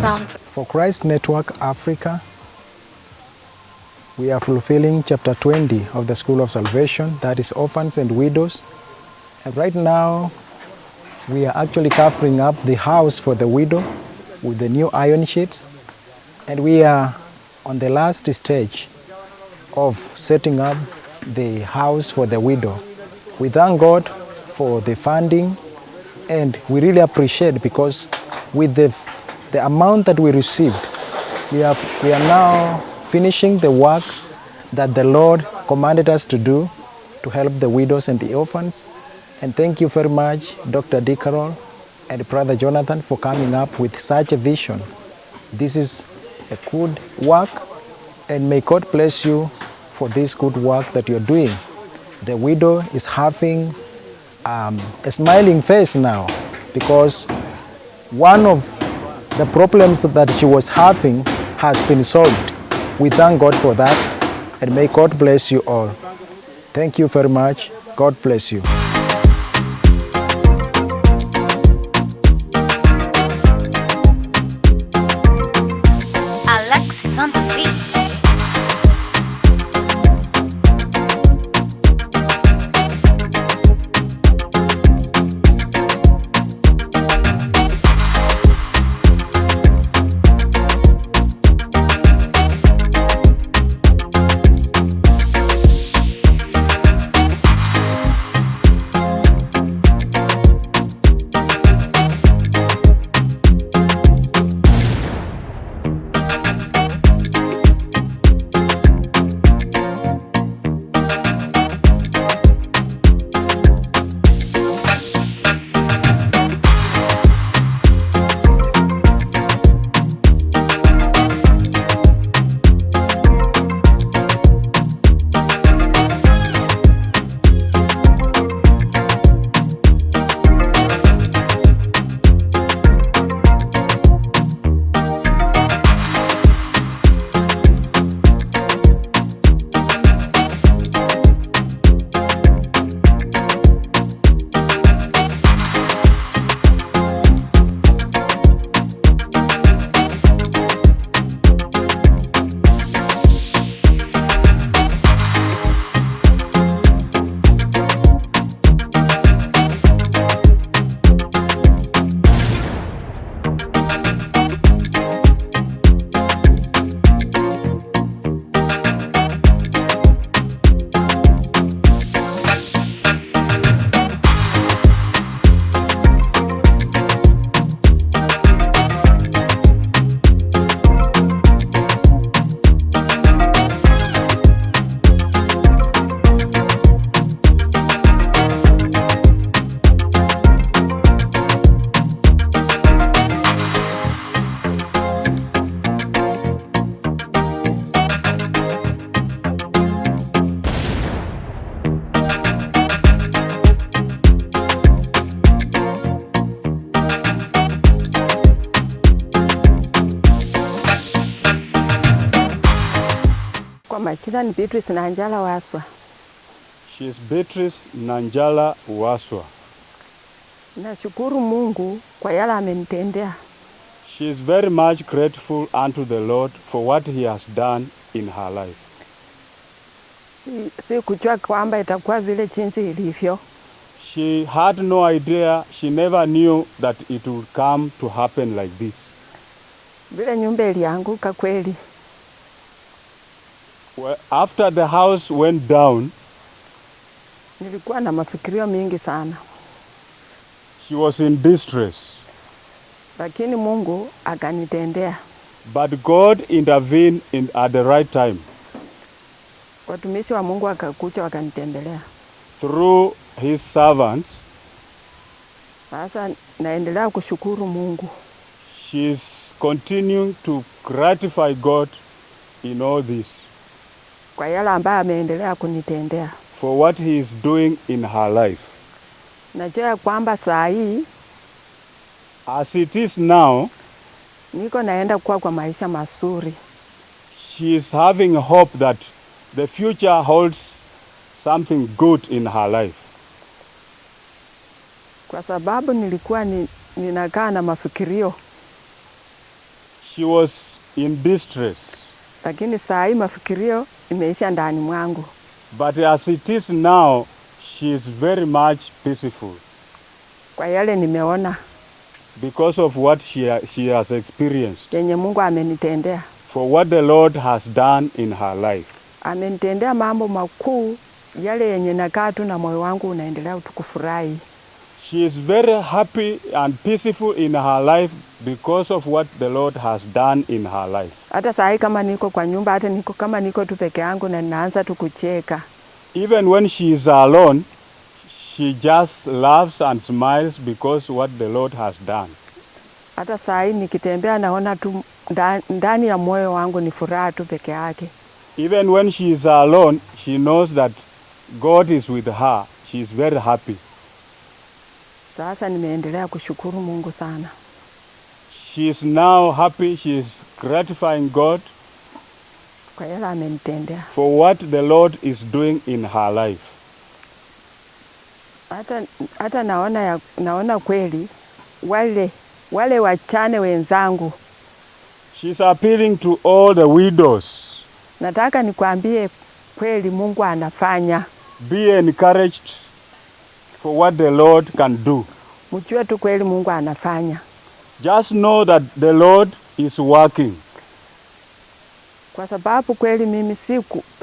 sound. For Christ Network Africa, we are fulfilling chapter 20 of the School of Salvation, that is orphans and widows. And right now, we are actually covering up the house for the widow with the new iron sheets. And we are on the last stage of setting up the house for the widow. We thank God for the funding, and we really appreciate, because with the amount that we received, we are now finishing the work that the Lord commanded us to do to help the widows and the orphans. And thank you very much, Dr. D. Carroll and Brother Jonathan, for coming up with such a vision. This is a good work, and may God bless you for this good work that you're doing. The widow is having a smiling face now, because one of the problems that she was having has been solved. We thank God for that, and may God bless you all. Thank you very much. God bless you. Alex is on the beat. Majina ni Beatrice Nasimiyu Waswa. She is Beatrice Nasimiyu Waswa. Nashukuru Mungu kwa yale amenitendea. She is very much grateful unto the Lord for what he has done in her life. Si kujua kwamba itakuwa vile jinsi ilivyo. She had no idea, she never knew that it would come to happen like this. Vile nyumba ilianguka kweli. Well, after the house went down, nilikuwa na mafikirio mingi sana. She was in distress. Lakini Mungu akanitendea. But God intervened at the right time. Watumishi wa Mungu wakakuja wakanitembelea. Through his servants. Sasa naendelea kushukuru Mungu. She is continuing to gratify God in all this. Kwa yale ambayo ameendelea kunitendea. For what he is doing in her life. Najua kwamba saa hii, as it is now, niko naenda kwa maisha mazuri. She is having hope that the future holds something good in her life. Kwa sababu nilikuwa ninakaa na mafikirio. She was in distress. lakini saa hii mafikirio imeisha ndani mwangu. But as it is now, she is very much peaceful. Kwa yale nimeona Because of what she has experienced. yenye Mungu amenitendea. For what the Lord has done in her life. Amenitendea mambo makuu yale yenye nakaa tu na moyo wangu unaendelea kufurahi. She is very happy and peaceful in her life because of what the Lord has done in her life. Hata saa hii kama niko kwa nyumba, hata kama niko tu peke yangu na ninaanza tu kucheka. Even when she is alone, she just laughs and smiles because what the Lord has done. Hata saa hii nikitembea naona tu ndani ya moyo wangu ni furaha tu peke yake. Even when she is alone, she knows that God is with her. She is very happy. Sasa nimeendelea kushukuru Mungu sana. She is now happy. She is gratifying God kwa yale amenitendea. For what the Lord is doing in her life. Hata naona kweli wale wachane wenzangu. She's appealing to all the widows. Nataka nikwambie kweli Mungu anafanya. Be encouraged for what the Lord can do. Mjue tu kweli Mungu anafanya. Just know that the Lord is working. Kwa sababu kweli mimi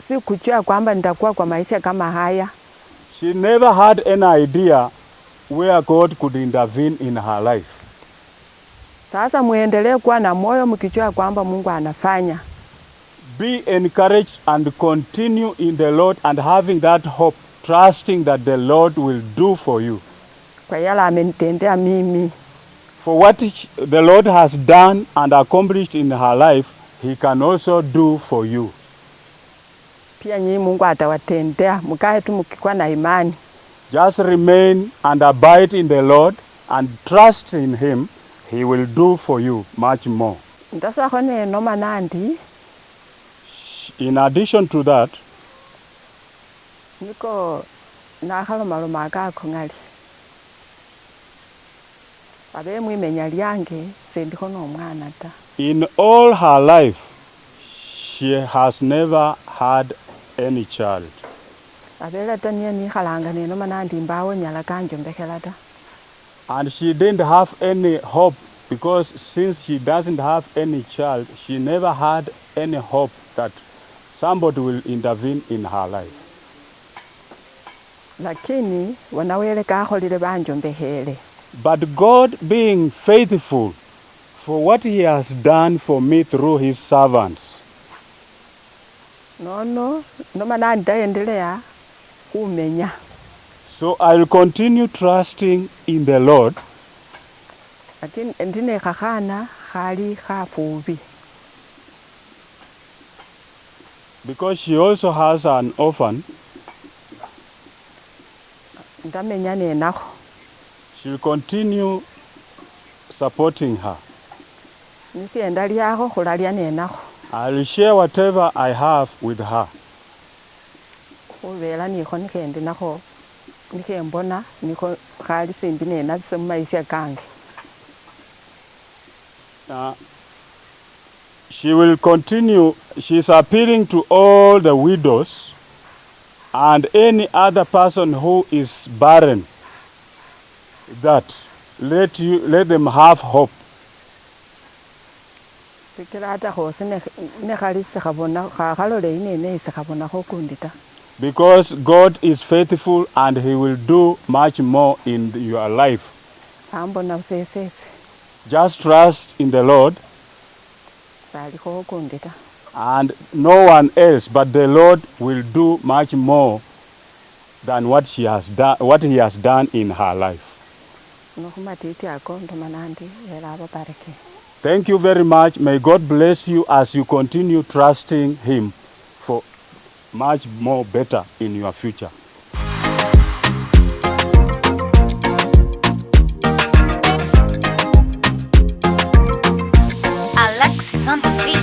sikujua kwamba nitakuwa kwa maisha kama haya. She never had any idea where God could intervene in her life. Sasa muendelee kuwa na moyo mkijua kwamba Mungu anafanya. Be encouraged and continue in the Lord and having that hope, trusting that the Lord will do for you. Kwa yale amenitendea mimi. For what the Lord has done and accomplished in her life, He can also do for you. Pia nyinyi Mungu atawatendea, mkae tu mkikuwa na imani. Just remain and abide in the Lord and trust in Him. He will do for you much more. Ndasa kone noma nandi. In addition to that, niko nakalo maloma kako ngali. Abe mwimenya lyange sendiko no mwana ta. In all her life, she has never had any child. Abela tania ni khalanga ne noma nandi mbawo nyala kanjo mbekela ta. And she didn't have any hope because since she doesn't have any child, she never had any hope that somebody will intervene in her life. Lakini wanawele kakholile banjo mbehele. But God being faithful for what He has done for me through His servants. Noma nandi endelea kumenya. So I'll continue trusting in the Lord. Lakini ndine kakhana khali khafubi. Because she also has an orphan. Ndamenya ne nakho. She'll continue supporting her. Nisienda lyakho khulalia ne nakho. I'll share whatever I have with her. Khubela nikho nikhendi nakho nikhembona nikho khali simbi ne naso maisha kange. She will continue. She's appealing to all the widows and any other person who is barren, that let them have hope. Because God is faithful and He will do much more in your life. Just trust in the Lord and no one else, but the Lord will do much more than what He has done in her life. Thank you very much. May God bless you as you continue trusting Him for much more better in your future. Alex is on the beat.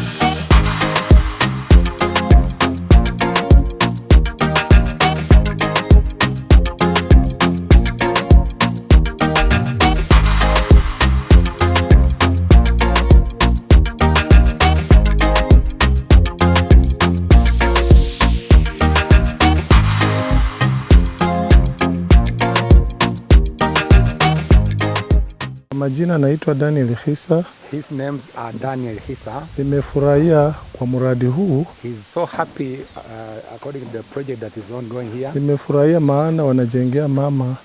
Kwa majina naitwa Daniel Hisa. His names are Daniel Hisa. Nimefurahia kwa mradi huu. He's so happy according to the project that is ongoing here. Nimefurahia maana wanajengea mama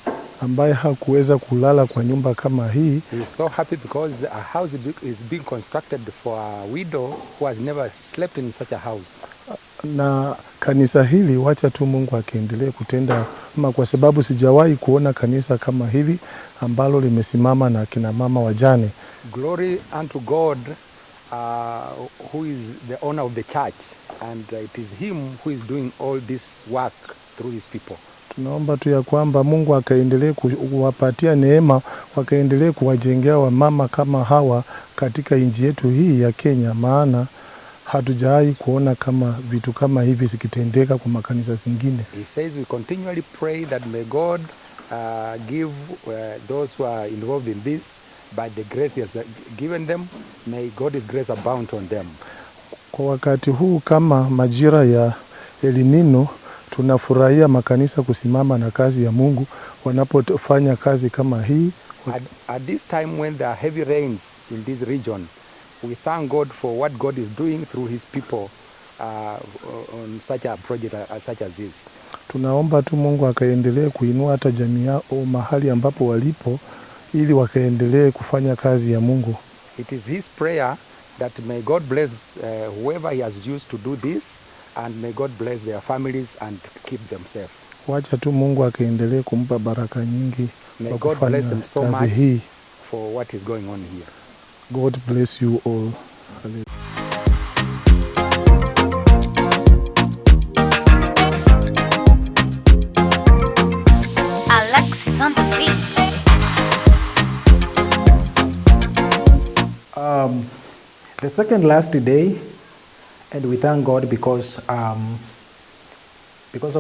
ambaye hakuweza kulala kwa nyumba kama hii. He is so happy because a house is being constructed for a widow who has never slept in such a house. Na kanisa hili wacha tu Mungu akiendelee kutenda, kwa sababu sijawahi kuona kanisa kama hivi ambalo limesimama na kina mama wajane. Glory unto God who is the owner of the church, and it is him who is doing all this work through his people. Tunaomba tu ya kwamba Mungu akaendelee kuwapatia neema, wakaendelee kuwajengea wamama kama hawa katika nchi yetu hii ya Kenya, maana hatujawahi kuona kama vitu kama hivi zikitendeka kwa makanisa zingine. He says we continually pray that may God give those who are involved in this, by the grace he has given them, may God's grace abound on them. Kwa wakati huu kama majira ya El Nino, tunafurahia makanisa kusimama na kazi ya Mungu wanapofanya kazi kama hii. At this time when there are heavy rains in this region, we thank God for what God is doing through his people on such a project such as this. Tunaomba tu Mungu akaendelee kuinua hata jamii yao mahali ambapo walipo, ili wakaendelee kufanya kazi ya Mungu. It is his prayer that may God bless whoever he has used to do this, and may God bless their families and keep them safe. Wacha tu Mungu akaendelee kumpa baraka nyingi kwa kufanya kazi hii for what is going on here. God bless you all. Alex is on the beat. The second last day, and we thank God because of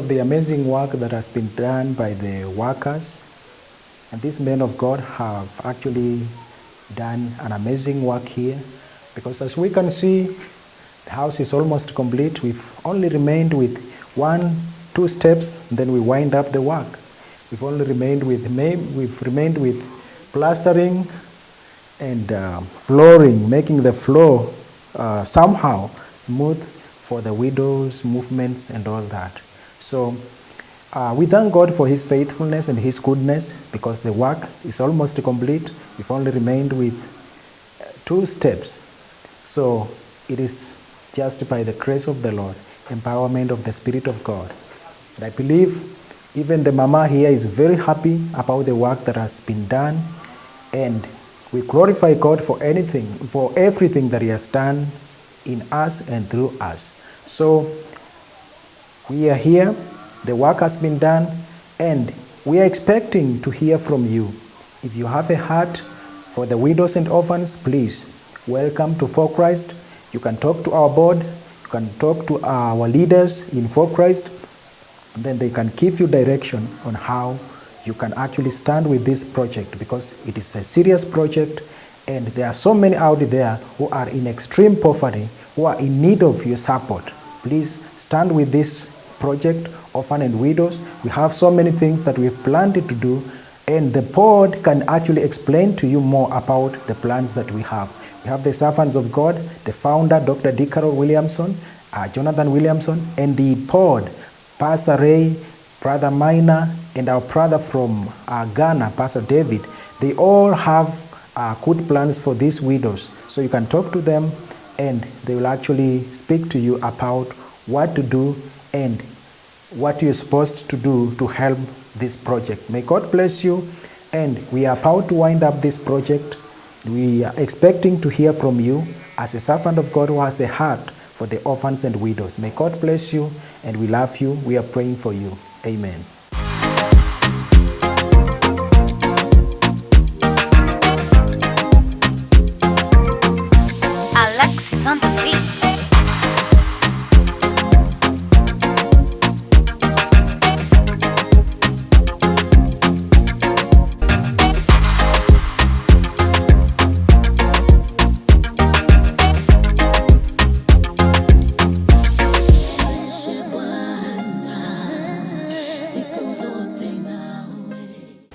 the amazing work that has been done by the workers, and these men of God have actually done an amazing work here, because as we can see, the house is almost complete. We've only remained with 1-2 steps, then we wind up the work. We've remained with plastering and flooring, making the floor somehow smooth for the widows' movements and all that. So we thank God for his faithfulness and his goodness, because the work is almost complete. We've only remained with 2 steps. So it is just by the grace of the Lord, empowerment of the Spirit of God. And I believe even the mama here is very happy about the work that has been done, and we glorify God for everything that he has done in us and through us. So we are here, the work has been done, and we are expecting to hear from you. If you have a heart for the widows and orphans, please welcome to For Christ. You can talk to our board, you can talk to our leaders in For Christ, and then they can give you direction on how you can actually stand with this project, because it is a serious project, and there are so many out there who are in extreme poverty, who are in need of your support. Please stand with this project, Orphan and Widows. We have so many things that we've planned to do, and the board can actually explain to you more about the plans that we have. We have the servants of God, the founder, Dr. D. Carol Williamson, Jonathan Williamson, and the board, Pastor Ray, Brother Minor, and our brother from Ghana, Pastor David. They all have good plans for these widows. So you can talk to them, and they will actually speak to you about what to do and what you're supposed to do to help this project. May God bless you, and we are about to wind up this project. We are expecting to hear from you as a servant of God who has a heart for the orphans and widows. May God bless you, and we love you. We are praying for you. Amen. Alex is on the beat.